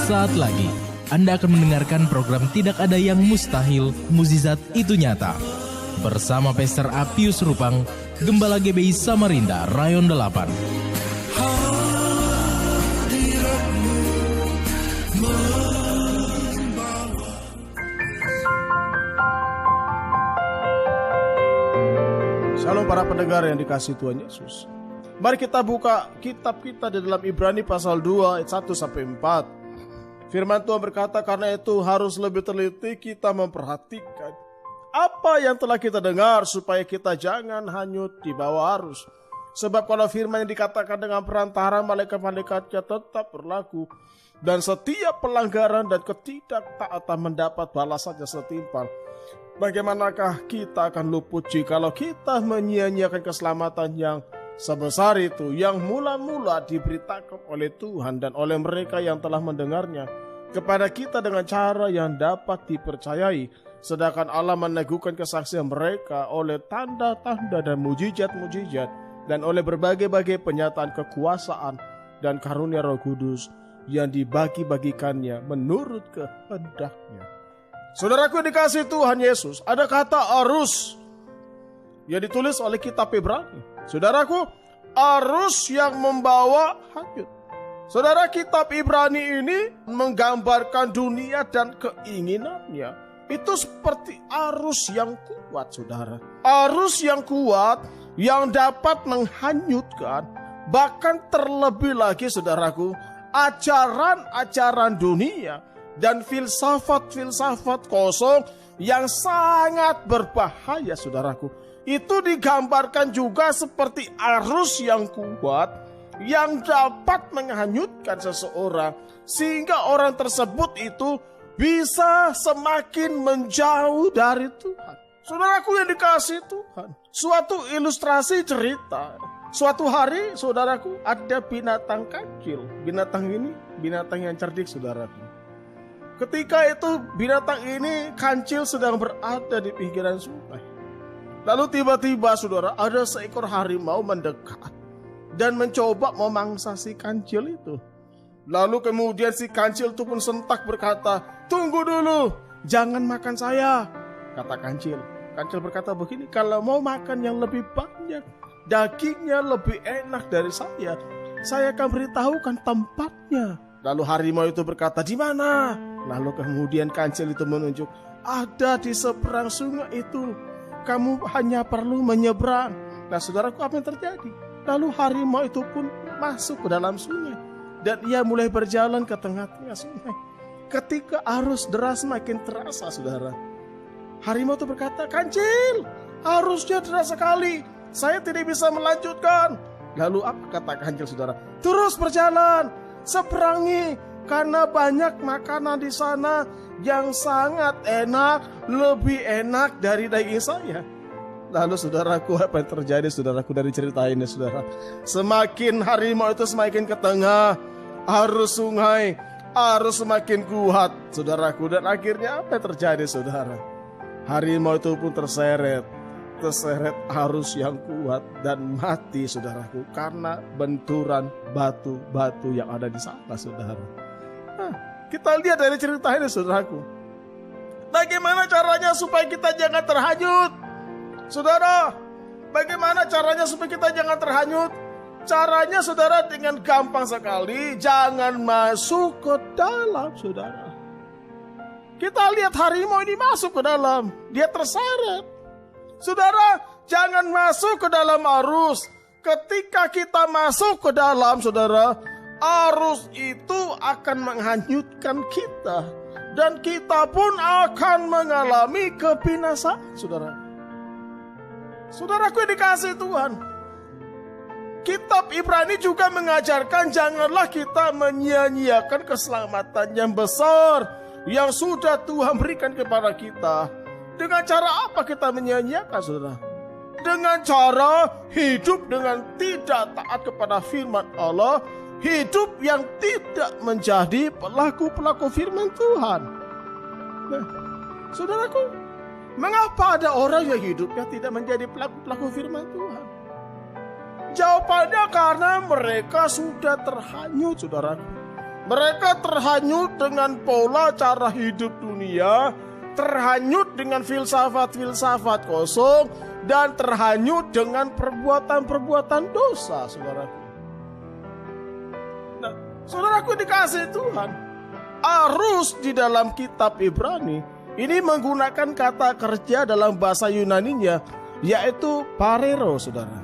Sesaat lagi, Anda akan mendengarkan program Tidak Ada Yang Mustahil, Mukjizat Itu Nyata. Bersama Pastor Apius Rupang, Gembala GBI Samarinda, Rayon 8. Shalom para pendengar yang dikasihi Tuhan Yesus. Mari kita buka kitab kita di dalam Ibrani pasal 2 ayat 1-4. Firman Tuhan berkata, karena itu harus lebih teliti kita memperhatikan apa yang telah kita dengar supaya kita jangan hanyut di bawah arus. Sebab kalau firman yang dikatakan dengan perantara malaikat-malaikatnya tetap berlaku, dan setiap pelanggaran dan ketidaktaatan mendapat balasannya setimpal, bagaimanakah kita akan luput jikalau kita menyia-nyiakan keselamatan yang sebesar itu, yang mula-mula diberitakan oleh Tuhan dan oleh mereka yang telah mendengarnya kepada kita dengan cara yang dapat dipercayai, sedangkan Allah meneguhkan kesaksian mereka oleh tanda-tanda dan mujizat-mujizat dan oleh berbagai-bagai penyataan kekuasaan dan karunia Roh Kudus yang dibagi-bagikannya menurut kehendaknya. Saudaraku yang dikasihi Tuhan Yesus, ada kata arus yang ditulis oleh kitab Ibrani. Saudaraku, arus yang membawa hanyut. Saudara, kitab Ibrani ini menggambarkan dunia dan keinginannya. Itu seperti arus yang kuat, saudara. Arus yang kuat yang dapat menghanyutkan, bahkan terlebih lagi, saudaraku, ajaran-ajaran dunia dan filsafat-filsafat kosong yang sangat berbahaya, saudaraku. Itu digambarkan juga seperti arus yang kuat yang dapat menghanyutkan seseorang, sehingga orang tersebut itu bisa semakin menjauh dari Tuhan. Saudaraku yang dikasihi Tuhan, suatu ilustrasi cerita. Suatu hari, saudaraku, ada binatang kecil. Binatang ini binatang yang cerdik, saudaraku. Ketika itu binatang ini kancil sedang berada di pinggiran sungai. Lalu tiba-tiba, saudara, ada seekor harimau mendekat dan mencoba memangsa si kancil itu. Lalu kemudian si kancil itu pun sentak berkata, "Tunggu dulu, jangan makan saya," kata kancil. Kancil berkata begini, "Kalau mau makan yang lebih banyak, dagingnya lebih enak dari saya akan beritahukan tempatnya." Lalu harimau itu berkata, "Di mana?" Lalu kemudian kancil itu menunjuk, "Ada di seberang sungai itu. Kamu hanya perlu menyeberang." Nah, saudaraku, apa yang terjadi? Lalu harimau itu pun masuk ke dalam sungai dan ia mulai berjalan ke tengah-tengah sungai. Ketika arus deras makin terasa, saudara, harimau itu berkata, "Kancil, arusnya deras sekali. Saya tidak bisa melanjutkan." Lalu apa kata kancil, saudara? "Terus berjalan, seberangi, karena banyak makanan di sana yang sangat enak, lebih enak dari daging saya." Lalu saudaraku, apa yang terjadi, saudaraku, dari cerita ini, saudara? Semakin harimau itu semakin ke tengah, arus sungai, arus semakin kuat, saudaraku. Dan akhirnya apa yang terjadi, saudara? Harimau itu pun terseret arus yang kuat dan mati, saudaraku, karena benturan batu-batu yang ada di sana, saudara. Nah, kita lihat dari cerita ini, saudaraku, bagaimana caranya supaya kita jangan terhanyut. Saudara, bagaimana caranya supaya kita jangan terhanyut? Caranya, saudara, dengan gampang sekali, jangan masuk ke dalam, saudara. Kita lihat harimau ini masuk ke dalam, dia terseret. Saudara, jangan masuk ke dalam arus. Ketika kita masuk ke dalam, saudara, arus itu akan menghanyutkan kita, dan kita pun akan mengalami kebinasaan, saudara. Saudaraku yang dikasihi Tuhan, kitab Ibrani juga mengajarkan janganlah kita menyia-nyiakan keselamatan yang besar yang sudah Tuhan berikan kepada kita. Dengan cara apa kita menyia-nyiakan, saudara? Dengan cara hidup dengan tidak taat kepada firman Allah, hidup yang tidak menjadi pelaku-pelaku firman Tuhan. Nah, saudaraku, mengapa ada orang yang hidupnya tidak menjadi pelaku-pelaku firman Tuhan? Jawabannya karena mereka sudah terhanyut, saudaraku. Mereka terhanyut dengan pola cara hidup dunia, terhanyut dengan filsafat-filsafat kosong, dan terhanyut dengan perbuatan-perbuatan dosa, saudaraku. Nah, saudaraku dikasihi Tuhan, arus di dalam kitab Ibrani ini menggunakan kata kerja dalam bahasa Yunaninya, yaitu parero, saudara.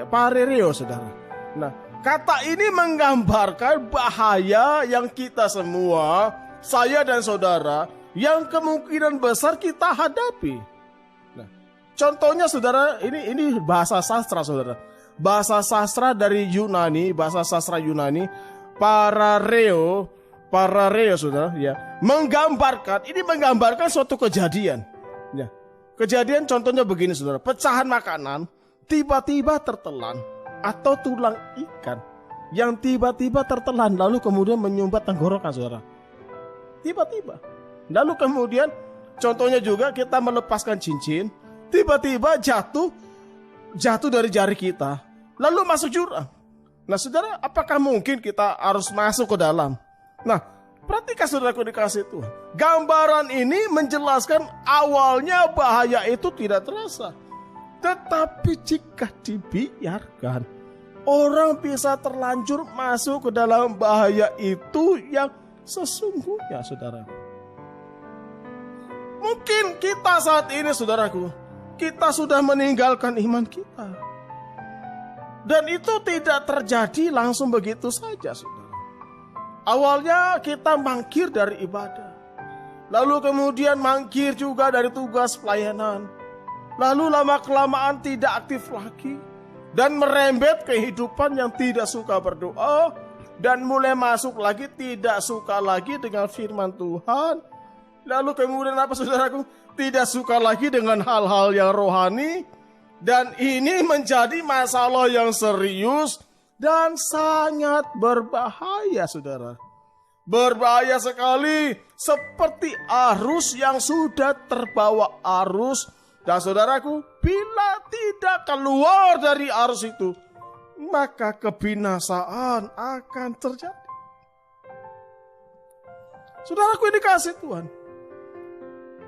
Parereo, saudara. Nah, kata ini menggambarkan bahaya yang kita semua, saya dan saudara, yang kemungkinan besar kita hadapi. Nah, contohnya saudara, ini bahasa sastra, saudara. Bahasa sastra dari Yunani, bahasa sastra Yunani, parareo, saudara, ya, menggambarkan suatu kejadian. Ya. Kejadian contohnya begini, saudara. Pecahan makanan tiba-tiba tertelan, atau tulang ikan yang tiba-tiba tertelan lalu kemudian menyumbat tenggorokan, saudara. Tiba-tiba. Lalu kemudian contohnya juga kita melepaskan cincin, tiba-tiba jatuh dari jari kita, lalu masuk jurang. Nah, saudara, apakah mungkin kita harus masuk ke dalam? Nah, perhatikan saudaraku dikasih Tuhan. Gambaran ini menjelaskan awalnya bahaya itu tidak terasa. Tetapi jika dibiarkan, orang bisa terlanjur masuk ke dalam bahaya itu yang sesungguhnya, saudara. Mungkin kita saat ini, saudaraku, kita sudah meninggalkan iman kita. Dan itu tidak terjadi langsung begitu saja, saudara. Awalnya kita mangkir dari ibadah. Lalu kemudian mangkir juga dari tugas pelayanan. Lalu lama-kelamaan tidak aktif lagi. Dan merembet kehidupan yang tidak suka berdoa. Dan mulai masuk lagi tidak suka lagi dengan firman Tuhan. Lalu kemudian apa, saudaraku? Tidak suka lagi dengan hal-hal yang rohani. Dan ini menjadi masalah yang serius dan sangat berbahaya, saudara. Berbahaya sekali, seperti arus yang sudah terbawa arus. Dan saudaraku, bila tidak keluar dari arus itu, maka kebinasaan akan terjadi. Saudaraku, ini kasih Tuhan.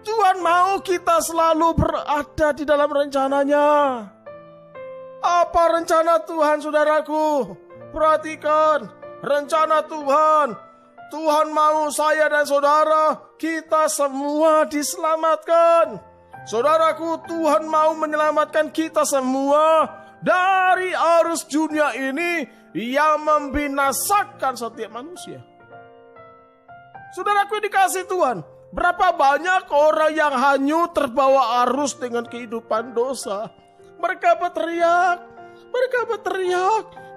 Tuhan mau kita selalu berada di dalam rencananya. Apa rencana Tuhan, saudaraku? Perhatikan, rencana Tuhan. Tuhan mau saya dan saudara, kita semua diselamatkan. Saudaraku, Tuhan mau menyelamatkan kita semua dari arus dunia ini yang membinasakan setiap manusia. Saudaraku dikasih Tuhan, berapa banyak orang yang hanyut terbawa arus dengan kehidupan dosa. Mereka berteriak.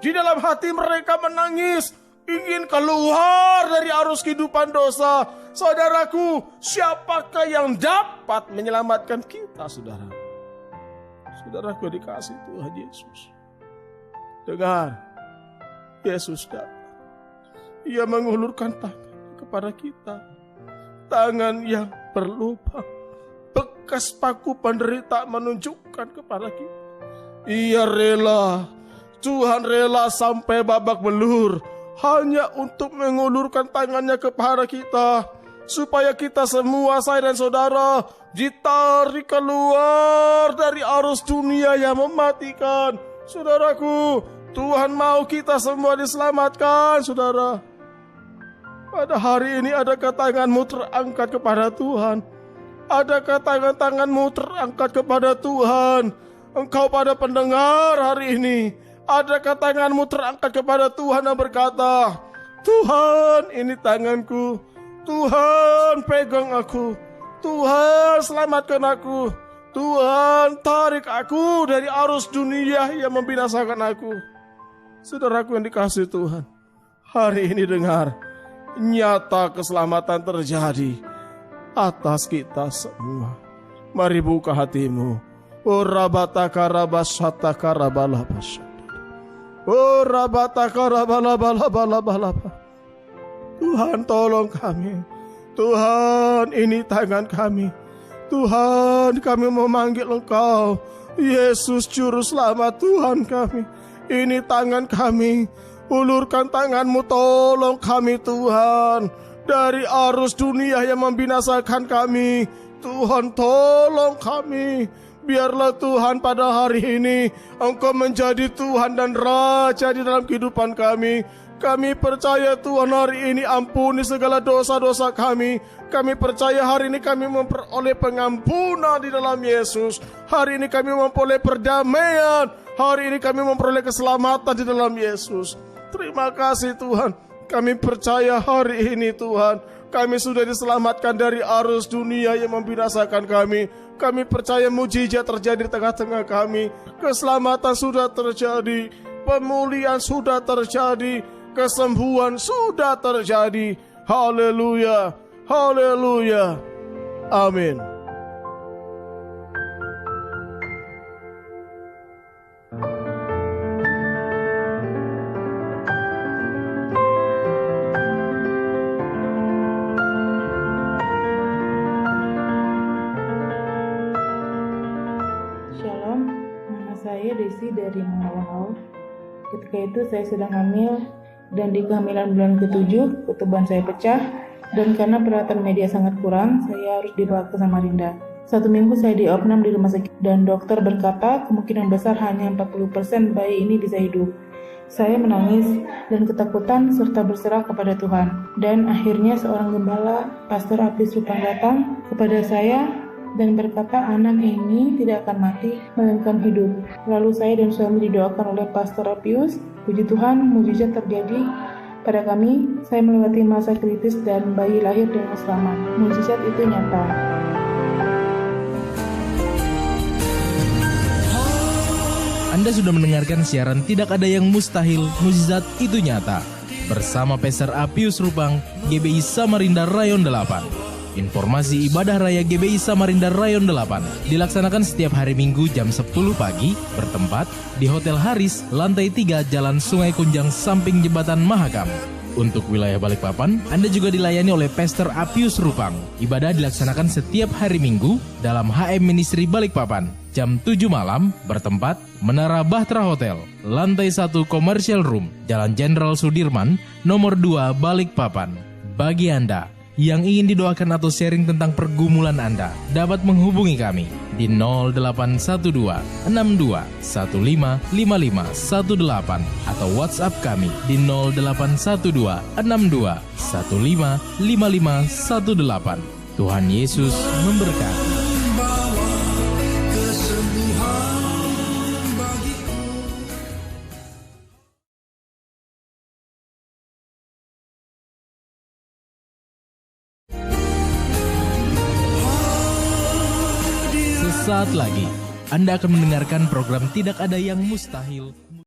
Di dalam hati mereka menangis, ingin keluar dari arus kehidupan dosa. Saudaraku, siapakah yang dapat menyelamatkan kita, saudara? Saudaraku dikasih Tuhan Yesus. Dengar, Yesus datang. Ia mengulurkan tangan kepada kita. Tangan yang berlubang. Bekas paku penderitaan menunjukkan kepada kita. Ia rela. Tuhan rela sampai babak belur. Hanya untuk mengulurkan tangannya kepada kita. Supaya kita semua, saya dan saudara, ditarik keluar dari arus dunia yang mematikan. Saudaraku, Tuhan mau kita semua diselamatkan, saudara. Pada hari ini adakah tanganmu terangkat kepada Tuhan? Adakah tanganmu terangkat kepada Tuhan? Engkau pada pendengar hari ini, adakah tanganmu terangkat kepada Tuhan dan berkata, Tuhan, ini tanganku. Tuhan, pegang aku. Tuhan, selamatkan aku. Tuhan, tarik aku dari arus dunia yang membinasakan aku. Saudaraku yang dikasihi Tuhan, hari ini dengar, nyata keselamatan terjadi atas kita semua. Mari buka hatimu. Orabataka rabasataka rabalabasat. Orabataka rabalabalabalabalabalaba. Tuhan, tolong kami. Tuhan, ini tangan kami. Tuhan, kami memanggil Engkau. Yesus Juru Selamat Tuhan kami. Ini tangan kami. Ulurkan tangan-Mu, tolong kami Tuhan. Dari arus dunia yang membinasakan kami, Tuhan tolong kami. Biarlah Tuhan pada hari ini Engkau menjadi Tuhan dan Raja di dalam kehidupan kami. Kami percaya Tuhan hari ini ampuni segala dosa-dosa kami. Kami percaya hari ini kami memperoleh pengampunan di dalam Yesus. Hari ini kami memperoleh perdamaian. Hari ini kami memperoleh keselamatan di dalam Yesus. Terima kasih Tuhan. Kami percaya hari ini Tuhan, kami sudah diselamatkan dari arus dunia yang membinasakan kami. Kami percaya mujizat terjadi di tengah-tengah kami. Keselamatan sudah terjadi, pemulihan sudah terjadi, kesembuhan sudah terjadi. Haleluya, haleluya, amin. Shalom, nama saya Desi dari Mawahau. Ketika itu saya sedang hamil dan di kehamilan bulan ke-7 ketuban saya pecah, dan karena peralatan media sangat kurang, saya harus dibawa ke Samarinda. 1 minggu saya diopnam di rumah sakit dan dokter berkata kemungkinan besar hanya 40% bayi ini bisa hidup. Saya menangis dan ketakutan serta berserah kepada Tuhan. Dan akhirnya seorang gembala, Pastor Apius Rupang datang kepada saya dan berkata anak ini tidak akan mati, melainkan hidup. Lalu saya dan suami didoakan oleh Pastor Apius. Puji Tuhan, mujizat terjadi pada kami. Saya melewati masa kritis dan bayi lahir dengan selamat. Mujizat itu nyata. Anda sudah mendengarkan siaran Tidak Ada Yang Mustahil, Mujizat Itu Nyata bersama Pastor Apius Rupang, GBI Samarinda Rayon 8. Informasi ibadah raya GBI Samarinda Rayon 8 dilaksanakan setiap hari Minggu jam 10 pagi bertempat di Hotel Haris, lantai 3, Jalan Sungai Kunjang, samping Jembatan Mahakam. Untuk wilayah Balikpapan, Anda juga dilayani oleh Pastor Apius Rupang. Ibadah dilaksanakan setiap hari Minggu dalam HM Ministry Balikpapan. Jam 7 malam bertempat Menara Bahtera Hotel, lantai 1 Commercial Room, Jalan Jenderal Sudirman, nomor 2 Balikpapan. Bagi Anda yang ingin didoakan atau sharing tentang pergumulan Anda, dapat menghubungi kami di 0812 62 15 55 18 atau WhatsApp kami di 0812 62 15 55 18. Tuhan Yesus memberkati. Sesaat lagi, Anda akan mendengarkan program Tidak Ada Yang Mustahil